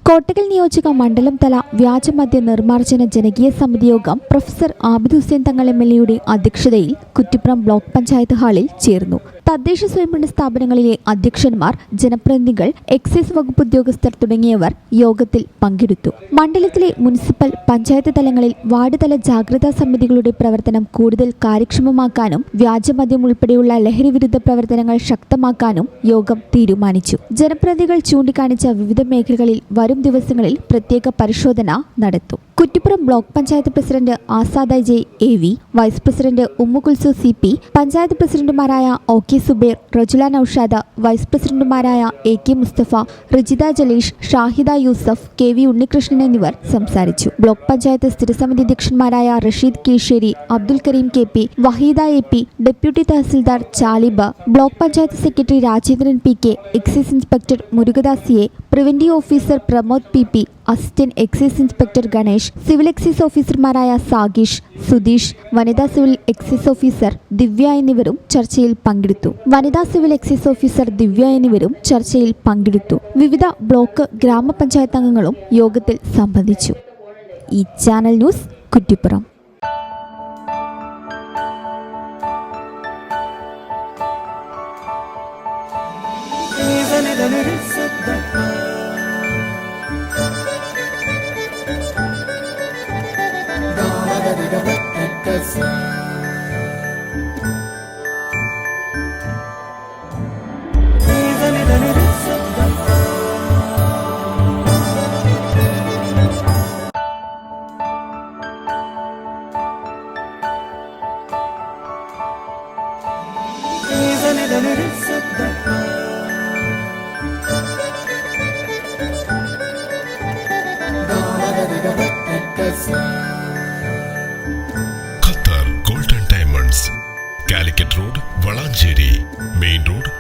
കോട്ടക്കൽ നിയോജക മണ്ഡലം തല വ്യാജമദ്യ നിർമ്മാർജ്ജന ജനകീയ സമിതി യോഗം പ്രൊഫസർ ആബിദ് ഹുസൈൻ തങ്ങൾ MLA അധ്യക്ഷതയിൽ കുറ്റിപ്പുറം ബ്ലോക്ക് പഞ്ചായത്ത് ഹാളിൽ ചേർന്നു. തദ്ദേശ സ്വയംഭരണ സ്ഥാപനങ്ങളിലെ അധ്യക്ഷന്മാർ, ജനപ്രതിനിധികൾ, എക്സൈസ് വകുപ്പ് ഉദ്യോഗസ്ഥർ തുടങ്ങിയവർ യോഗത്തിൽ പങ്കെടുത്തു. മണ്ഡലത്തിലെ മുനിസിപ്പൽ, പഞ്ചായത്ത് തലങ്ങളിൽ വാർഡ് തല ജാഗ്രതാ സമിതികളുടെ പ്രവർത്തനം കൂടുതൽ കാര്യക്ഷമമാക്കാനും വ്യാജമദ്യം ഉൾപ്പെടെയുള്ള ലഹരിവിരുദ്ധ പ്രവർത്തനങ്ങൾ ശക്തമാക്കാനും യോഗം തീരുമാനിച്ചു. ജനപ്രതിനിധികൾ ചൂണ്ടിക്കാണിച്ച വിവിധ മേഖലകളിൽ വരും ദിവസങ്ങളിൽ പ്രത്യേക പരിശോധന നടത്തും. Kuttippuram block panchayat president Azad J AV, vice president Ummukulsu CP, panchayat പ്രസിഡന്റുമാരായ OK സുബൈർ, റജുല നൌഷാദ, വൈസ് പ്രസിഡന്റുമാരായ AK മുസ്തഫ, റിജിത ജലീഷ്, ഷാഹിദ യൂസഫ്, KV ഉണ്ണികൃഷ്ണൻ എന്നിവർ സംസാരിച്ചു. ബ്ലോക്ക് പഞ്ചായത്ത് സ്ഥിരസമിതി അധ്യക്ഷന്മാരായ Rasheed Keezhsseri, Abdul Kareem KP, Waheeda AP, deputy tahsildar Chalib, block panchayat secretary Rajendran PK, excise inspector Murugadas A, preventive officer Pramod PP, assistant excise inspector Ganesh, civil excise ഓഫീസർമാരായ സാഗീഷ്, സുധീഷ്, വനിതാ സിവിൽ എക്സൈസ് ഓഫീസർ ദിവ്യ എന്നിവരും ചർച്ചയിൽ പങ്കെടുത്തു. വിവിധ ബ്ലോക്ക് ഗ്രാമപഞ്ചായത്ത് അംഗങ്ങളും യോഗത്തിൽ സംബന്ധിച്ചു. ഈ channel news Kuttippuram. Qatar golden diamonds, Calicut road, Valanchery main road.